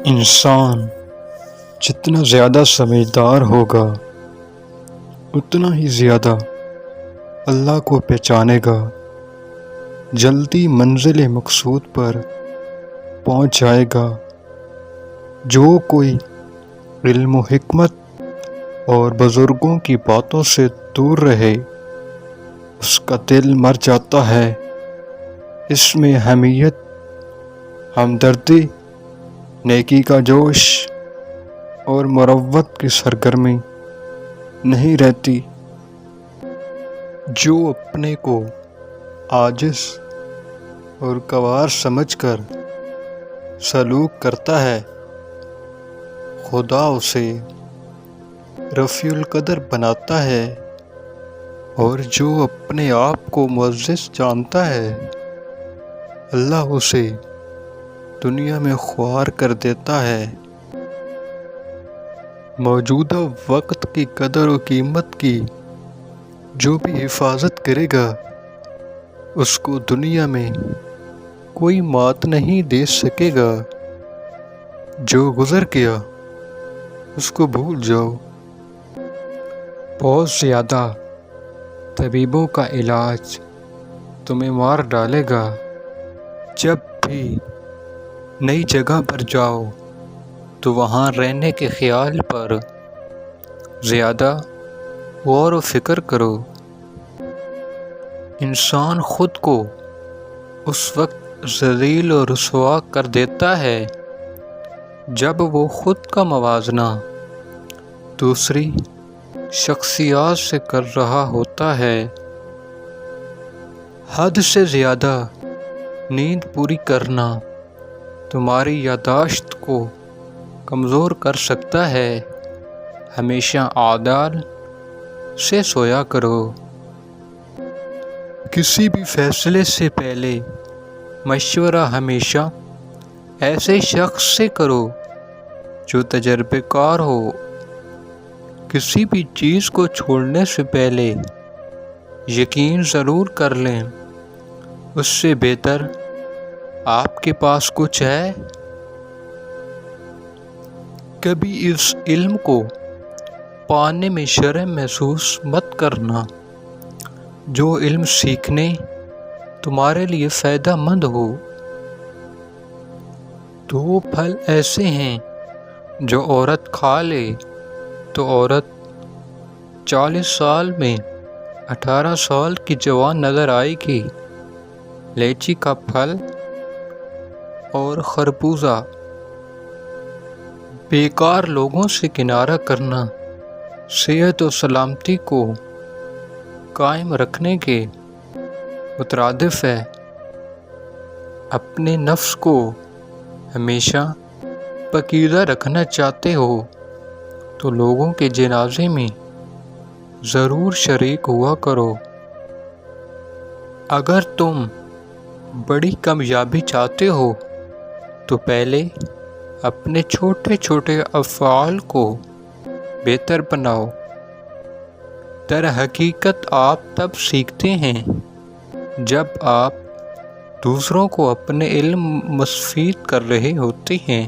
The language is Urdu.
انسان جتنا زیادہ سمجھدار ہوگا اتنا ہی زیادہ اللہ کو پہچانے گا، جلدی منزل مقصود پر پہنچ جائے گا۔ جو کوئی علم و حکمت اور بزرگوں کی باتوں سے دور رہے اس کا دل مر جاتا ہے، اس میں حمیت، ہمدردی، نیکی کا جوش اور مروت کی سرگرمی نہیں رہتی۔ جو اپنے کو عاجز اور گوار سمجھ کر سلوک کرتا ہے، خدا اسے رفیع القدر بناتا ہے، اور جو اپنے آپ کو معزز جانتا ہے اللہ اسے دنیا میں خوار کر دیتا ہے۔ موجودہ وقت کی قدر و قیمت کی جو بھی حفاظت کرے گا اس کو دنیا میں کوئی مات نہیں دے سکے گا۔ جو گزر گیا اس کو بھول جاؤ۔ بہت زیادہ طبیبوں کا علاج تمہیں مار ڈالے گا۔ جب بھی نئی جگہ پر جاؤ تو وہاں رہنے کے خیال پر زیادہ غور و فکر کرو۔ انسان خود کو اس وقت ذلیل و رسوا کر دیتا ہے جب وہ خود کا موازنہ دوسری شخصیات سے کر رہا ہوتا ہے۔ حد سے زیادہ نیند پوری کرنا تمہاری یادداشت کو کمزور کر سکتا ہے۔ ہمیشہ اعتدال سے سویا کرو۔ کسی بھی فیصلے سے پہلے مشورہ ہمیشہ ایسے شخص سے کرو جو تجربہ کار ہو۔ کسی بھی چیز کو چھوڑنے سے پہلے یقین ضرور کر لیں، اس سے بہتر آپ کے پاس کچھ ہے۔ کبھی اس علم کو پانے میں شرم محسوس مت کرنا۔ جو علم سیکھنے تمہارے لیے فائدہ مند ہو۔ دو پھل ایسے ہیں جو عورت کھا لے تو عورت 40 سال میں 18 سال کی جوان نظر آئے گی، لیچی کا پھل اور خربوزہ۔ بیکار لوگوں سے کنارہ کرنا صحت و سلامتی کو قائم رکھنے کے مترادف ہے۔ اپنے نفس کو ہمیشہ پاکیزہ رکھنا چاہتے ہو تو لوگوں کے جنازے میں ضرور شریک ہوا کرو۔ اگر تم بڑی کامیابی چاہتے ہو تو پہلے اپنے چھوٹے چھوٹے افعال کو بہتر بناؤ۔ در حقیقت آپ تب سیکھتے ہیں جب آپ دوسروں کو اپنے علم مستفید کر رہے ہوتے ہیں۔